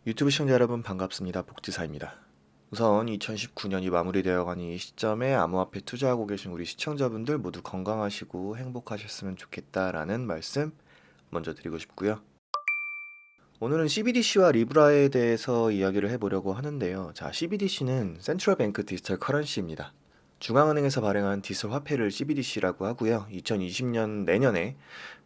유튜브 시청자 여러분 반갑습니다. 복지사입니다. 우선 2019년이 마무리되어가는 이 시점에 암호화폐 투자하고 계신 우리 시청자분들 모두 건강하시고 행복하셨으면 좋겠다라는 말씀 먼저 드리고 싶고요. 오늘은 CBDC와 리브라에 대해서 이야기를 해보려고 하는데요. 자, CBDC는 센트럴 뱅크 디지털 커런시입니다. 중앙은행에서 발행한 디지털 화폐를 CBDC라고 하고요. 2020년 내년에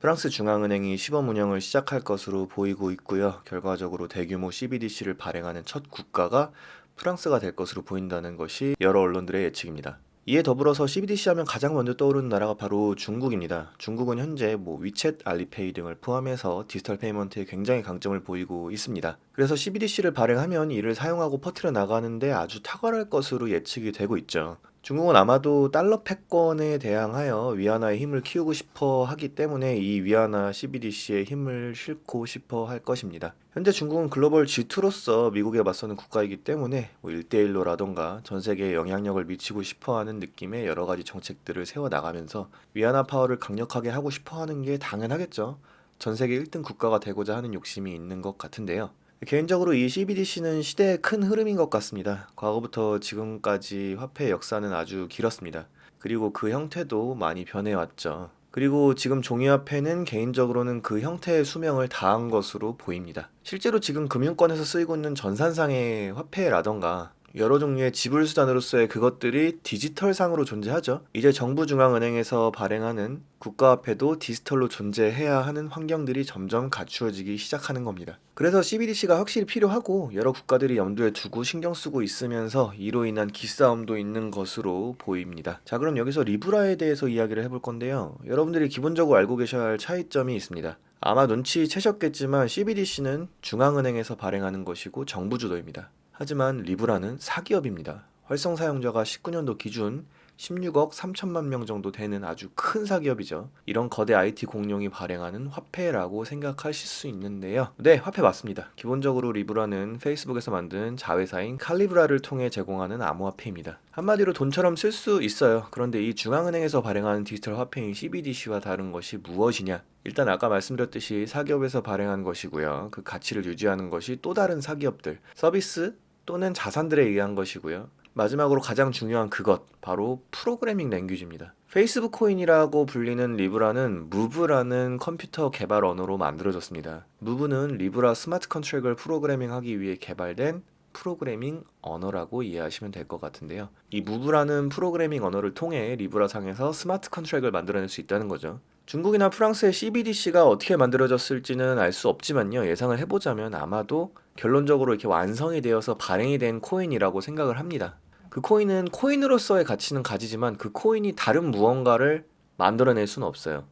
프랑스 중앙은행이 시범 운영을 시작할 것으로 보이고 있고요. 결과적으로 대규모 CBDC를 발행하는 첫 국가가 프랑스가 될 것으로 보인다는 것이 여러 언론들의 예측입니다. 이에 더불어서 CBDC 하면 가장 먼저 떠오르는 나라가 바로 중국입니다. 중국은 현재 위챗, 알리페이 등을 포함해서 디지털 페이먼트에 굉장히 강점을 보이고 있습니다. 그래서 CBDC를 발행하면 이를 사용하고 퍼뜨려 나가는데 아주 탁월할 것으로 예측이 되고 있죠. 중국은 아마도 달러 패권에 대항하여 위안화의 힘을 키우고 싶어 하기 때문에 이 위안화 CBDC의 힘을 싣고 싶어 할 것입니다. 현재 중국은 글로벌 G2로서 미국에 맞서는 국가이기 때문에 1대1로라던가 전 세계에 영향력을 미치고 싶어 하는 느낌의 여러 가지 정책들을 세워나가면서 위안화 파워를 강력하게 하고 싶어 하는 게 당연하겠죠. 전 세계 1등 국가가 되고자 하는 욕심이 있는 것 같은데요. 개인적으로 이 CBDC는 시대의 큰 흐름인 것 같습니다. 과거부터 지금까지 화폐의 역사는 아주 길었습니다. 그리고 그 형태도 많이 변해왔죠. 그리고 지금 종이화폐는 개인적으로는 그 형태의 수명을 다한 것으로 보입니다. 실제로 지금 금융권에서 쓰이고 있는 전산상의 화폐라던가 여러 종류의 지불 수단으로서의 그것들이 디지털상으로 존재하죠. 이제 정부 중앙은행에서 발행하는 국가화폐도 디지털로 존재해야 하는 환경들이 점점 갖추어지기 시작하는 겁니다. 그래서 CBDC가 확실히 필요하고 여러 국가들이 염두에 두고 신경 쓰고 있으면서 이로 인한 기싸움도 있는 것으로 보입니다. 자, 그럼 여기서 리브라에 대해서 이야기를 해볼 건데요. 여러분들이 기본적으로 알고 계셔야 할 차이점이 있습니다. 아마 눈치채셨겠지만 CBDC는 중앙은행에서 발행하는 것이고 정부 주도입니다. 하지만 리브라는 사기업입니다. 활성 사용자가 19년도 기준 16억 3천만 명 정도 되는 아주 큰 사기업이죠. 이런 거대 IT 공룡이 발행하는 화폐라고 생각하실 수 있는데요. 네, 화폐 맞습니다. 기본적으로 리브라는 페이스북에서 만든 자회사인 칼리브라를 통해 제공하는 암호화폐입니다. 한마디로 돈처럼 쓸 수 있어요. 그런데 이 중앙은행에서 발행하는 디지털 화폐인 CBDC와 다른 것이 무엇이냐? 일단 아까 말씀드렸듯이 사기업에서 발행한 것이고요. 그 가치를 유지하는 것이 또 다른 사기업들, 서비스 또는 자산들에 의한 것이고요. 마지막으로 가장 중요한 그것, 바로 프로그래밍 랭귀지입니다. 페이스북 코인이라고 불리는 리브라는 무브라는 컴퓨터 개발 언어로 만들어졌습니다. 무브는 리브라 스마트 컨트랙을 프로그래밍하기 위해 개발된 프로그래밍 언어라고 이해하시면 될 것 같은데요. 이 무브라는 프로그래밍 언어를 통해 리브라 상에서 스마트 컨트랙을 만들어낼 수 있다는 거죠. 중국이나 프랑스의 CBDC가 어떻게 만들어졌을지는 알 수 없지만요. 예상을 해보자면 아마도 결론적으로 이렇게 완성이 되어서 발행이 된 코인이라고 생각을 합니다. 그 코인은 코인으로서의 가치는 가지지만 그 코인이 다른 무언가를 만들어낼 수는 없어요.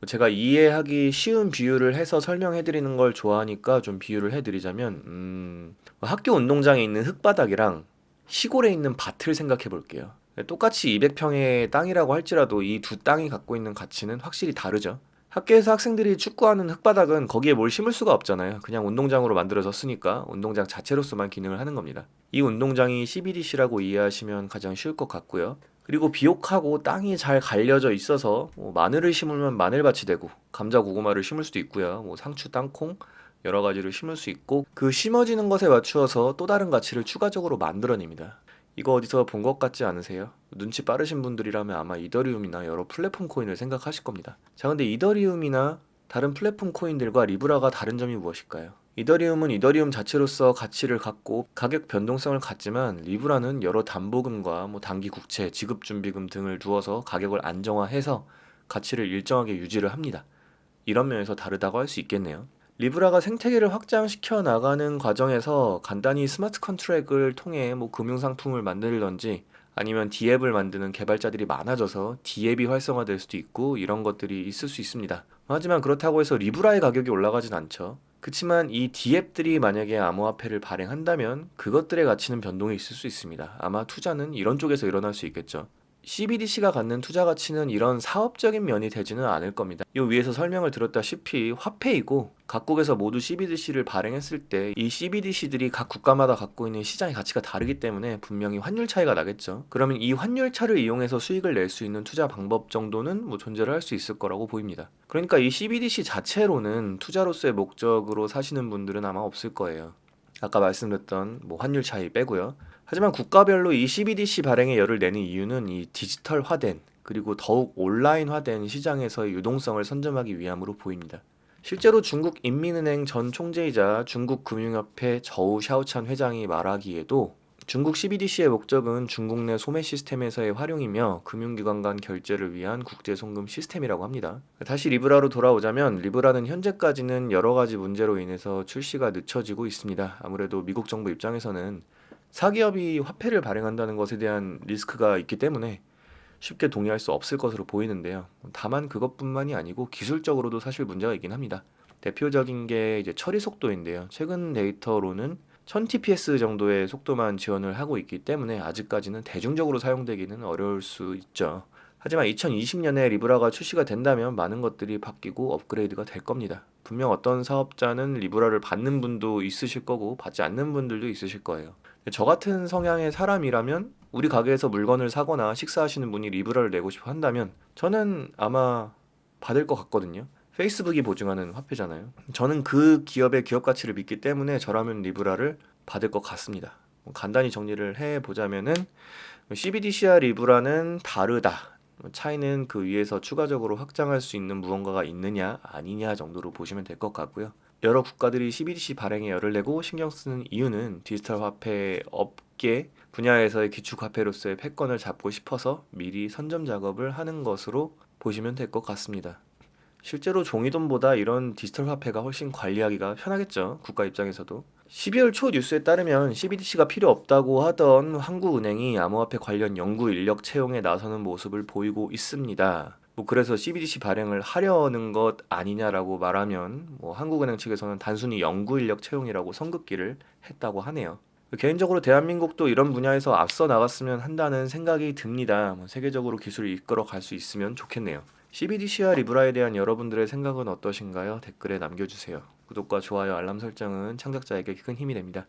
제가 이해하기 쉬운 비유를 해서 설명해 드리는 걸 좋아하니까 좀 비유를 해드리자면 학교 운동장에 있는 흙바닥이랑 시골에 있는 밭을 생각해 볼게요. 똑같이 200평의 땅이라고 할지라도 이 두 땅이 갖고 있는 가치는 확실히 다르죠. 학교에서 학생들이 축구하는 흙바닥은 거기에 뭘 심을 수가 없잖아요. 그냥 운동장으로 만들어졌으니까 운동장 자체로서만 기능을 하는 겁니다. 이 운동장이 CBDC라고 이해하시면 가장 쉬울 것 같고요. 그리고 비옥하고 땅이 잘 갈려져 있어서 마늘을 심으면 마늘밭이 되고 감자 고구마를 심을 수도 있고요. 상추 땅콩 여러 가지를 심을 수 있고 그 심어지는 것에 맞추어서 또 다른 가치를 추가적으로 만들어냅니다. 이거 어디서 본 것 같지 않으세요? 눈치 빠르신 분들이라면 아마 이더리움이나 여러 플랫폼 코인을 생각하실 겁니다. 자, 근데 이더리움이나 다른 플랫폼 코인들과 리브라가 다른 점이 무엇일까요? 이더리움은 이더리움 자체로서 가치를 갖고 가격 변동성을 갖지만 리브라는 여러 담보금과 단기 국채, 지급준비금 등을 두어서 가격을 안정화해서 가치를 일정하게 유지를 합니다. 이런 면에서 다르다고 할 수 있겠네요. 리브라가 생태계를 확장시켜 나가는 과정에서 간단히 스마트 컨트랙을 통해 금융상품을 만들던지 아니면 D앱을 만드는 개발자들이 많아져서 D앱이 활성화될 수도 있고 이런 것들이 있을 수 있습니다. 하지만 그렇다고 해서 리브라의 가격이 올라가진 않죠. 그치만 이 D앱들이 만약에 암호화폐를 발행한다면 그것들의 가치는 변동이 있을 수 있습니다. 아마 투자는 이런 쪽에서 일어날 수 있겠죠. CBDC가 갖는 투자 가치는 이런 사업적인 면이 되지는 않을 겁니다. 이 위에서 설명을 드렸다시피 화폐이고 각국에서 모두 CBDC를 발행했을 때 이 CBDC들이 각 국가마다 갖고 있는 시장의 가치가 다르기 때문에 분명히 환율 차이가 나겠죠. 그러면 이 환율 차를 이용해서 수익을 낼 수 있는 투자 방법 정도는 존재를 할 수 있을 거라고 보입니다. 그러니까 이 CBDC 자체로는 투자로서의 목적으로 사시는 분들은 아마 없을 거예요. 아까 말씀드렸던 뭐 환율 차이 빼고요. 하지만 국가별로 이 CBDC 발행에 열을 내는 이유는 이 디지털화된 그리고 더욱 온라인화된 시장에서의 유동성을 선점하기 위함으로 보입니다. 실제로 중국 인민은행 전 총재이자 중국금융협회 저우 샤오찬 회장이 말하기에도 중국 CBDC의 목적은 중국 내 소매 시스템에서의 활용이며 금융기관 간 결제를 위한 국제 송금 시스템이라고 합니다. 다시 리브라로 돌아오자면 리브라는 현재까지는 여러 가지 문제로 인해서 출시가 늦춰지고 있습니다. 아무래도 미국 정부 입장에서는 사기업이 화폐를 발행한다는 것에 대한 리스크가 있기 때문에 쉽게 동의할 수 없을 것으로 보이는데요. 다만 그것뿐만이 아니고 기술적으로도 사실 문제가 있긴 합니다. 대표적인 게 이제 처리 속도인데요. 최근 데이터로는 1000TPS 정도의 속도만 지원을 하고 있기 때문에 아직까지는 대중적으로 사용되기는 어려울 수 있죠. 하지만 2020년에 리브라가 출시가 된다면 많은 것들이 바뀌고 업그레이드가 될 겁니다. 분명 어떤 사업자는 리브라를 받는 분도 있으실 거고 받지 않는 분들도 있으실 거예요. 저 같은 성향의 사람이라면 우리 가게에서 물건을 사거나 식사하시는 분이 리브라를 내고 싶어 한다면 저는 아마 받을 것 같거든요. 페이스북이 보증하는 화폐잖아요. 저는 그 기업의 기업 가치를 믿기 때문에 저라면 리브라를 받을 것 같습니다. 간단히 정리를 해보자면은 CBDC와 리브라는 다르다. 차이는 그 위에서 추가적으로 확장할 수 있는 무언가가 있느냐 아니냐 정도로 보시면 될 것 같고요. 여러 국가들이 CBDC 발행에 열을 내고 신경 쓰는 이유는 디지털 화폐 업계 분야에서의 기축 화폐로서의 패권을 잡고 싶어서 미리 선점 작업을 하는 것으로 보시면 될 것 같습니다. 실제로 종이돈보다 이런 디지털 화폐가 훨씬 관리하기가 편하겠죠. 국가 입장에서도. 12월 초 뉴스에 따르면 CBDC가 필요 없다고 하던 한국은행이 암호화폐 관련 연구 인력 채용에 나서는 모습을 보이고 있습니다. 뭐 그래서 CBDC 발행을 하려는 것 아니냐라고 말하면 뭐 한국은행 측에서는 단순히 연구 인력 채용이라고 선긋기를 했다고 하네요. 개인적으로 대한민국도 이런 분야에서 앞서 나갔으면 한다는 생각이 듭니다. 뭐 세계적으로 기술을 이끌어 갈 수 있으면 좋겠네요. CBDC와 리브라에 대한 여러분들의 생각은 어떠신가요? 댓글에 남겨주세요. 구독과 좋아요, 알람 설정은 창작자에게 큰 힘이 됩니다.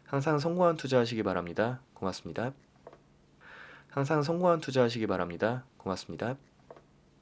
항상 성공한 투자하시기 바랍니다. 고맙습니다. 항상 성공한 투자하시기 바랍니다. 고맙습니다.